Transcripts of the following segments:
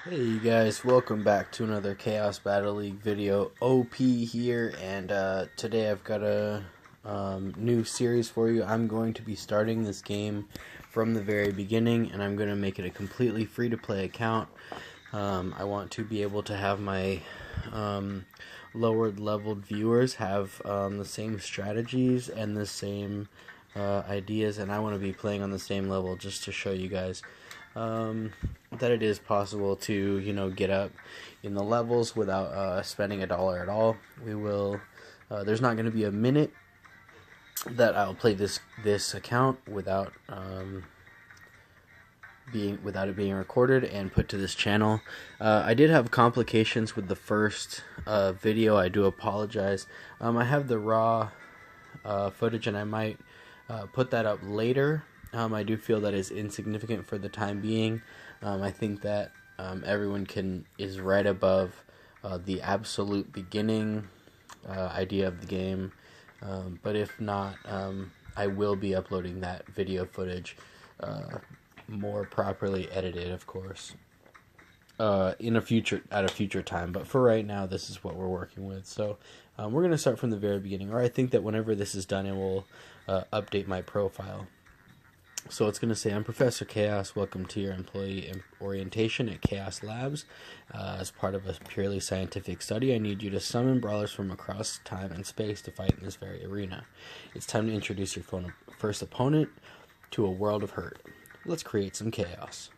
Hey you guys, welcome back to another Chaos Battle League video. OP here, and today I've got a new series for you. I'm going to be starting this game from the very beginning, and I'm going to make it a completely free-to-play account. I want to be able to have my lower-leveled viewers have the same strategies and the same ideas, and I want to be playing on the same level just to show you guys that it is possible to, get up in the levels without spending $1 at all. We will. There's not going to be a minute that I'll play this account without it being recorded and put to this channel. I did have complications with the first video. I do apologize. I have the raw footage, and I might put that up later. I do feel that is insignificant for the time being. I think that everyone is right above the absolute beginning idea of the game. But if not, I will be uploading that video footage more properly edited, of course, at a future time. But for right now, this is what we're working with. So we're going to start from the very beginning, or I think that whenever this is done, it will update my profile. So it's going to say, I'm Professor Chaos. Welcome to your employee orientation at Chaos Labs. As part of a purely scientific study, I need you to summon brawlers from across time and space to fight in this very arena. It's time to introduce your first opponent to a world of hurt. Let's create some chaos.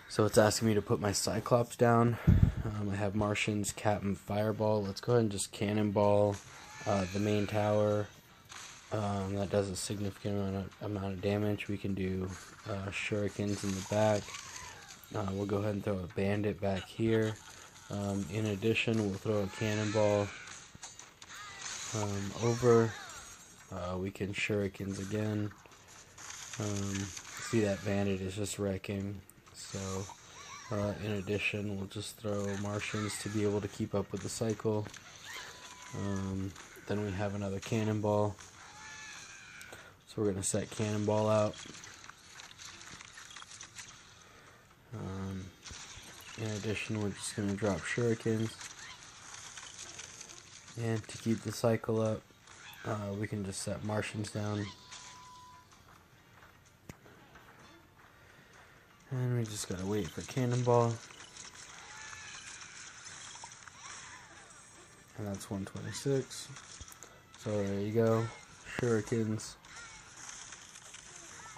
So it's asking me to put my Cyclops down. I have Martians, Captain Fireball. Let's go ahead and just Cannonball the main tower. That does a significant amount of damage. We can do shurikens in the back. We'll go ahead and throw a bandit back here. In addition, we'll throw a cannonball over. We can shurikens again. See, that bandit is just wrecking. So, in addition, we'll just throw Martians to be able to keep up with the cycle. Then we have another cannonball. So we're going to set Cannonball out. In addition, we're just going to drop Shurikens. And to keep the cycle up, we can just set Martians down. And we just got to wait for Cannonball. And that's 126. So there you go. Shurikens.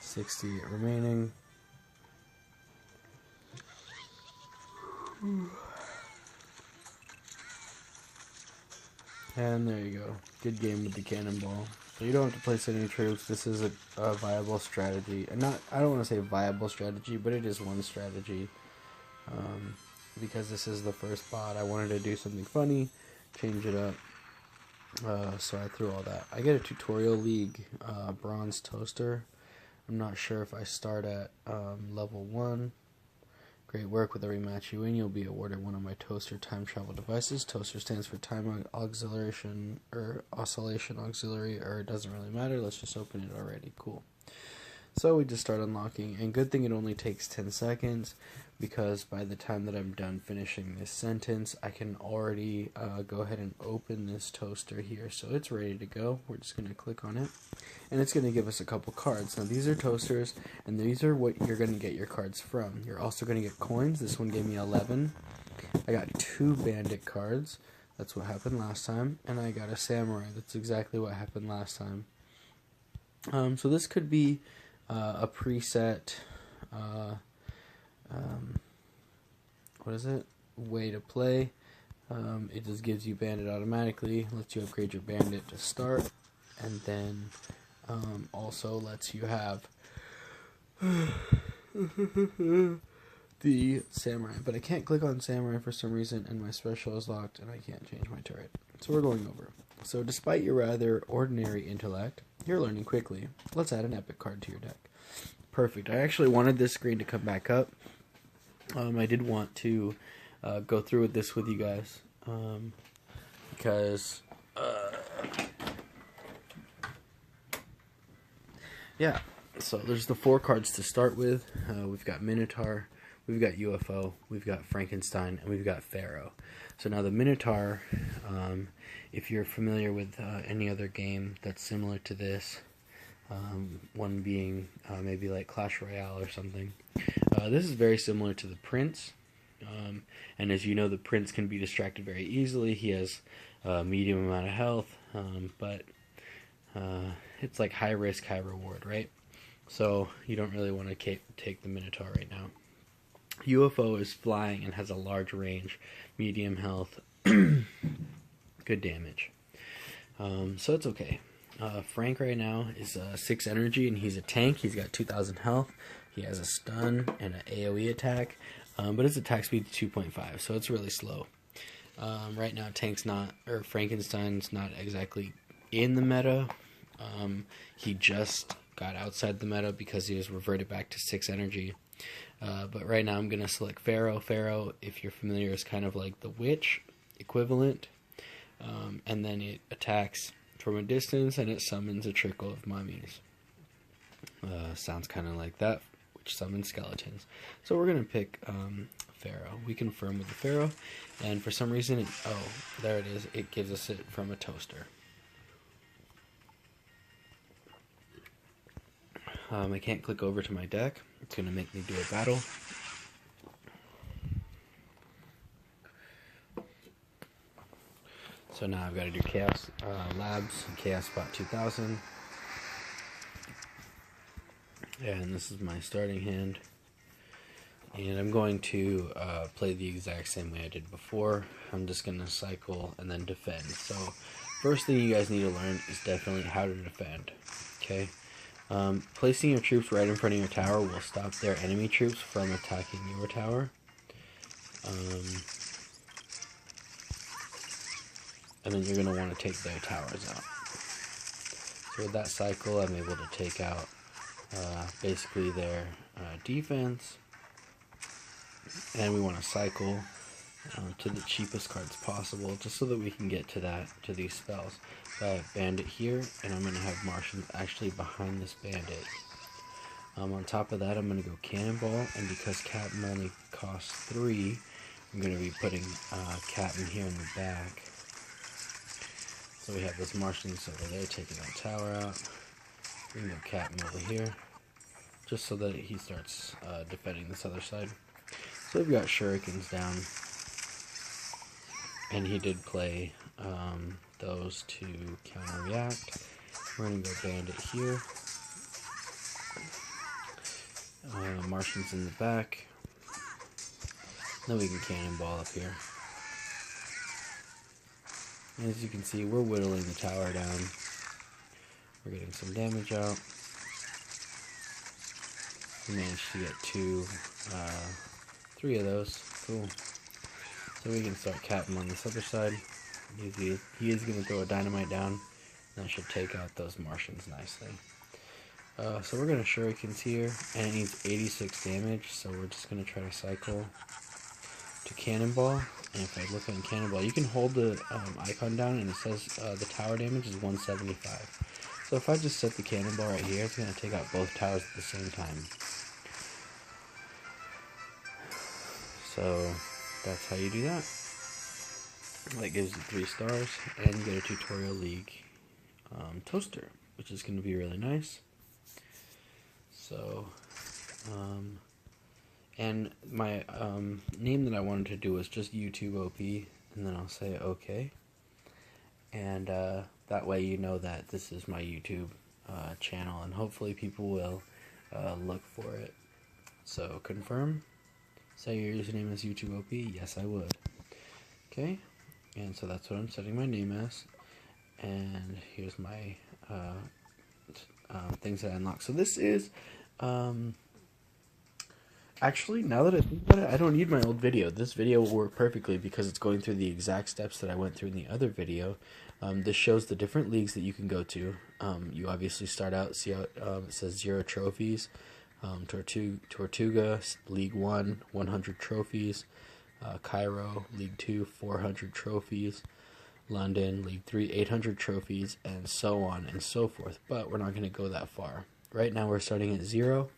60 remaining. And there you go. Good game with the cannonball. So you don't have to place any troops. This is a viable strategy. And I don't want to say viable strategy, but it is one strategy. Because this is the first bot, I wanted to do something funny, change it up. So I threw all that. I get a tutorial league bronze toaster. I'm not sure if I start at level 1. Great work. With every match you win, you'll be awarded one of my toaster time travel devices. Toaster stands for time oscillation auxiliary, or it doesn't really matter. Let's just open it already. Cool. So we just start unlocking, and good thing it only takes 10 seconds, because by the time that I'm done finishing this sentence, I can already go ahead and open this toaster here. So it's ready to go. We're just going to click on it, and it's going to give us a couple cards. Now these are toasters, and these are what you're going to get your cards from. You're also going to get coins. This one gave me 11. I got 2 bandit cards. That's what happened last time. And I got a samurai. That's exactly what happened last time. So this could be a preset way to play. It just gives you bandit automatically, lets you upgrade your bandit to start, and then also lets you have the samurai. But I can't click on samurai for some reason, and my special is locked, and I can't change my turret. So we're going over. So despite your rather ordinary intellect, you're learning quickly. Let's add an epic card to your deck. Perfect. I actually wanted this screen to come back up. I did want to go through with this with you guys, because yeah, so there's the 4 cards to start with. We've got Minotaur, we've got UFO, we've got Frankenstein, and we've got Pharaoh. So now the Minotaur, if you're familiar with any other game that's similar to this, one being maybe like Clash Royale or something, this is very similar to the Prince. And as you know, the Prince can be distracted very easily. He has a medium amount of health, but it's like high risk, high reward, right? So you don't really want to take the Minotaur right now. UFO is flying and has a large range, medium health, good damage. So it's okay. Frank right now is 6 energy and he's a tank. He's got 2,000 health. He has a stun and an AoE attack, but his attack speed is 2.5, so it's really slow. Right now, Frankenstein's not exactly in the meta. He just got outside the meta because he was reverted back to 6 energy. But right now I'm going to select Pharaoh. Pharaoh, if you're familiar, is kind of like the witch equivalent. And then it attacks from a distance and it summons a trickle of mummies. Sounds kind of like that, which summons skeletons. So we're going to pick Pharaoh. We confirm with the Pharaoh. And for some reason, there it is. It gives us it from a toaster. I can't click over to my deck. It's going to make me do a battle. So now I've got to do Chaos Labs, Chaos Spot 2000. And this is my starting hand. And I'm going to play the exact same way I did before. I'm just going to cycle and then defend. So first thing you guys need to learn is definitely how to defend. Okay? Placing your troops right in front of your tower will stop their enemy troops from attacking your tower. And then you're going to want to take their towers out. So with that cycle, I'm able to take out basically their defense. And we want to cycle to the cheapest cards possible, just so that we can get to these spells. So I have Bandit here, and I'm going to have Martians actually behind this Bandit. On top of that, I'm going to go Cannonball, and because Captain only costs 3, I'm going to be putting Captain here in the back. So we have this Martians over there taking that tower out. We can go Captain over here, just so that he starts defending this other side. So we've got Shurikens down, and he did play those to counter-react. We're going to go Bandit here. Martians in the back. Then we can Cannonball up here. And as you can see, we're whittling the tower down. We're getting some damage out. We managed to get 3 of those. Cool. So we can start Captain on this other side. He is going to throw a dynamite down. That should take out those Martians nicely. So we're going to Shurikens here, and it needs 86 damage, so we're just going to try to cycle to Cannonball. And if I look on Cannonball, you can hold the icon down, and it says the tower damage is 175. So if I just set the Cannonball right here, it's going to take out both towers at the same time. So that's how you do that. That gives you 3 stars, and you get a Tutorial League toaster, which is going to be really nice. So, and my name that I wanted to do was just YouTube OP, and then I'll say OK. And that way you know that this is my YouTube channel, and hopefully people will look for it. So confirm. Say your username is YouTube OP. Yes, I would. Okay. And so that's what I'm setting my name as. And here's my things that I unlock. So this is, actually, now that I think about it, I don't need my old video. This video will work perfectly because it's going through the exact steps that I went through in the other video. This shows the different leagues that you can go to. You obviously start out, see how it says 0 trophies. Tortuga, League 1, 100 trophies. Cairo, League 2, 400 trophies. London, League 3, 800 trophies, and so on and so forth. But we're not going to go that far. Right now we're starting at 0.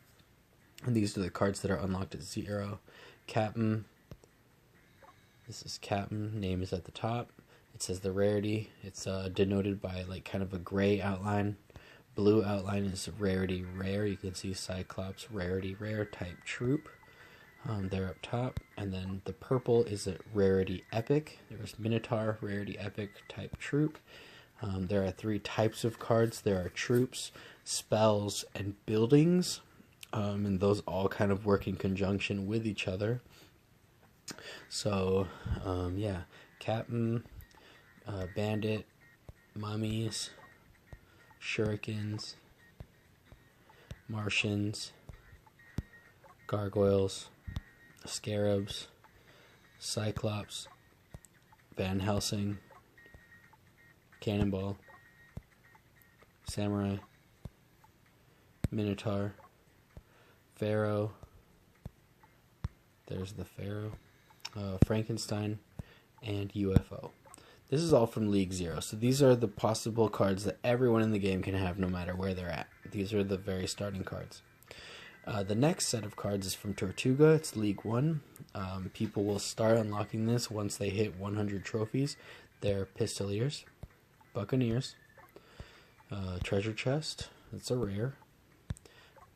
And these are the cards that are unlocked at 0. Captain. This is Captain. Name is at the top. It says the rarity. It's denoted by like kind of a gray outline. Blue outline is rarity rare. You can see Cyclops rarity rare type troop. They're up top. And then the purple is a rarity epic. There's Minotaur rarity epic type troop. There are 3 types of cards. There are troops, spells, and buildings. And those all kind of work in conjunction with each other. So, yeah, Captain, Bandit, Mummies, Shurikens, Martians, Gargoyles, Scarabs, Cyclops, Van Helsing, Cannonball, Samurai, Minotaur, Pharaoh, there's the Pharaoh, Frankenstein, and UFO. This is all from League 0, so these are the possible cards that everyone in the game can have no matter where they're at. These are the very starting cards. The next set of cards is from Tortuga. It's League 1. People will start unlocking this once they hit 100 trophies. They're Pistoliers, Buccaneers, Treasure Chest, it's a rare,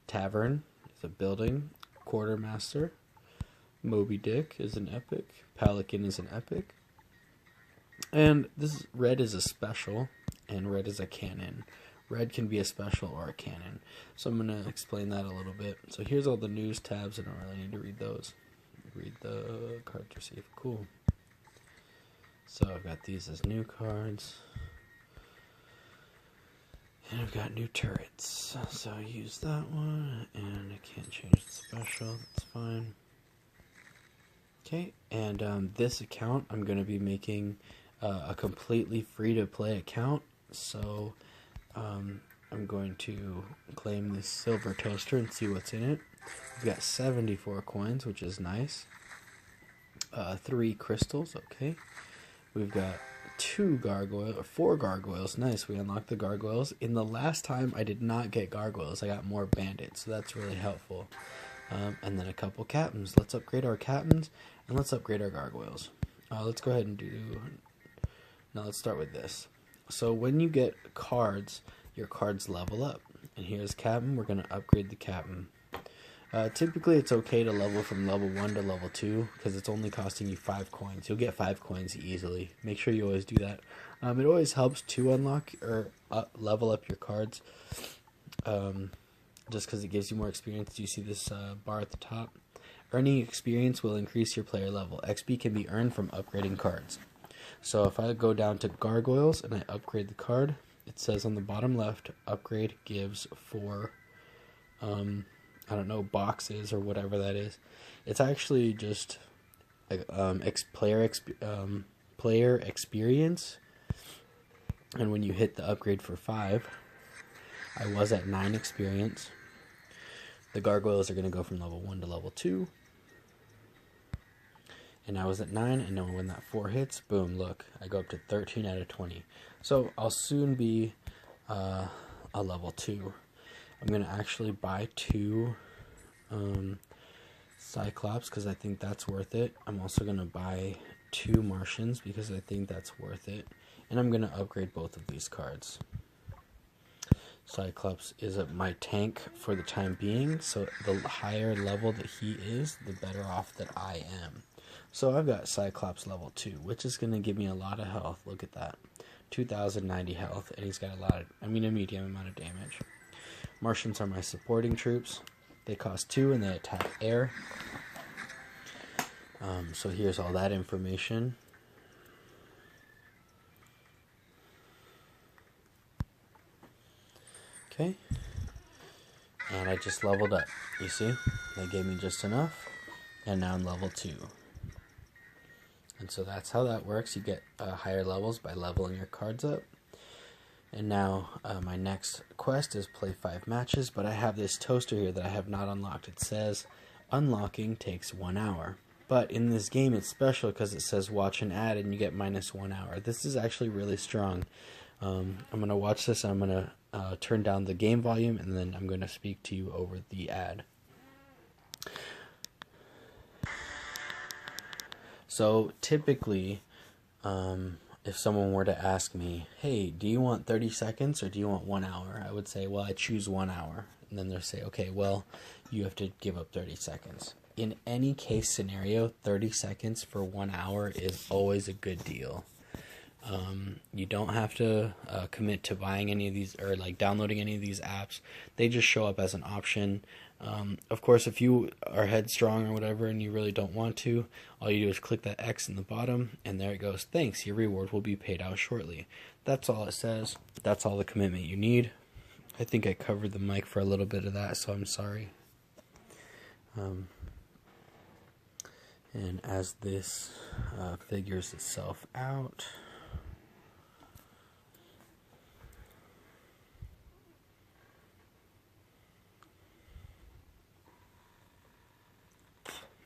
Tavern is a building, Quartermaster, Moby Dick is an epic, Pelican is an epic, and this red is a special, and red is a cannon. Red can be a special or a cannon. So I'm going to explain that a little bit. So here's all the news tabs. I don't really need to read those. Read the cards received. Cool. So I've got these as new cards. And I've got new turrets. So I use that one. And I can't change the special. That's fine. Okay. And this account, I'm going to be making a completely free-to-play account. So I'm going to claim this silver toaster and see what's in it. We've got 74 coins, which is nice. 3 crystals, okay. We've got 4 gargoyles. Nice, we unlocked the gargoyles. In the last time, I did not get gargoyles. I got more bandits, so that's really helpful. And then a couple captains. Let's upgrade our captains, and let's upgrade our gargoyles. Let's go ahead and do... Now let's start with this. So when you get cards, your cards level up. And here's Captain. We're going to upgrade the Captain. Typically, it's okay to level from level 1 to level 2 because it's only costing you 5 coins. You'll get 5 coins easily. Make sure you always do that. It always helps to unlock or level up your cards just because it gives you more experience. You see this bar at the top? Earning experience will increase your player level. XP can be earned from upgrading cards. So if I go down to Gargoyles and I upgrade the card, it says on the bottom left, upgrade gives 4, I don't know, boxes or whatever that is. It's actually just player experience. And when you hit the upgrade for 5, I was at 9 experience. The Gargoyles are going to go from level 1 to level 2. And I was at 9, and then when that 4 hits, boom, look, I go up to 13 out of 20. So I'll soon be a level 2. I'm going to actually buy 2 Cyclops because I think that's worth it. I'm also going to buy 2 Martians because I think that's worth it. And I'm going to upgrade both of these cards. Cyclops is my tank for the time being, so the higher level that he is, the better off that I am. So I've got Cyclops level 2, which is going to give me a lot of health. Look at that. 2,090 health, and he's got a medium amount of damage. Martians are my supporting troops. They cost 2, and they attack air. So here's all that information. Okay. And I just leveled up. You see? They gave me just enough, and now I'm level 2. And so that's how that works. You get higher levels by leveling your cards up. And now my next quest is play 5 matches, but I have this toaster here that I have not unlocked. It says unlocking takes 1 hour. But in this game it's special because it says watch an ad and you get minus 1 hour. This is actually really strong. I'm going to watch this, and I'm going to turn down the game volume, and then I'm going to speak to you over the ad. So typically, if someone were to ask me, hey, do you want 30 seconds or do you want 1 hour? I would say, well, I choose 1 hour. And then they'll say, okay, well, you have to give up 30 seconds. In any case scenario, 30 seconds for 1 hour is always a good deal. You don't have to commit to buying any of these or like downloading any of these apps. They just show up as an option. Of course, if you are headstrong or whatever and you really don't want to, all you do is click that X in the bottom and there it goes. Thanks, your reward will be paid out shortly. That's all it says. That's all the commitment you need. I think I covered the mic for a little bit of that, so I'm sorry. And as this figures itself out,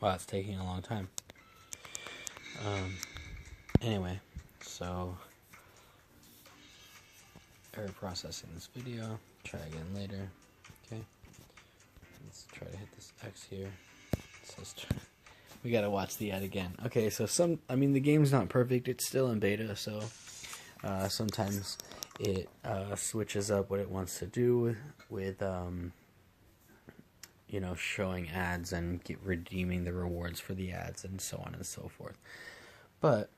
wow, it's taking a long time. Anyway, so error processing this video. Try again later. Okay. Let's try to hit this X here. It says we gotta watch the ad again. Okay, so the game's not perfect. It's still in beta, so sometimes it switches up what it wants to do with showing ads and redeeming the rewards for the ads and so on and so forth. But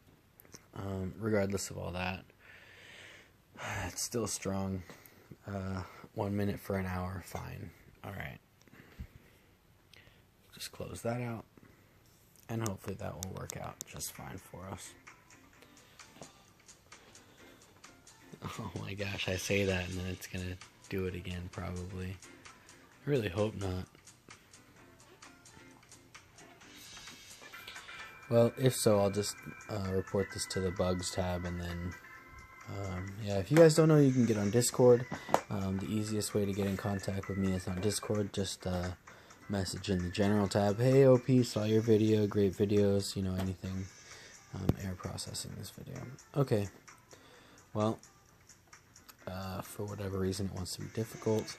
regardless of all that, it's still strong. 1 minute for an hour, fine. Alright. Just close that out. And hopefully that will work out just fine for us. Oh my gosh, I say that and then it's going to do it again probably. I really hope not. Well, if so, I'll just report this to the bugs tab and then if you guys don't know, you can get on Discord. The easiest way to get in contact with me is on Discord. Just message in the general tab, hey OP, saw your video, great videos, anything. Error processing this video. Okay, well, for whatever reason it wants to be difficult,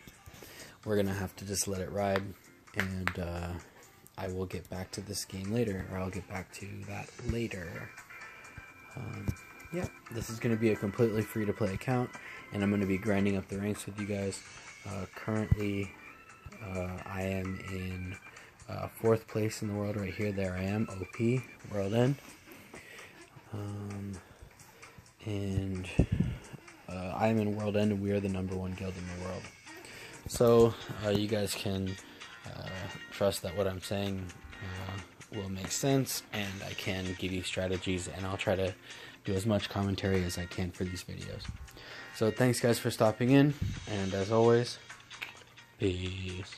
we're gonna have to just let it ride, and I will get back to this game later, or I'll get back to that later. Yeah, this is going to be a completely free-to-play account, and I'm going to be grinding up the ranks with you guys. Currently, I am in 4th place in the world right here. There I am, OP, World End. And I'm in World End, and we are the #1 guild in the world. So, you guys can trust that what I'm saying will make sense, and I can give you strategies, and I'll try to do as much commentary as I can for these videos. So thanks guys for stopping in, and as always, peace.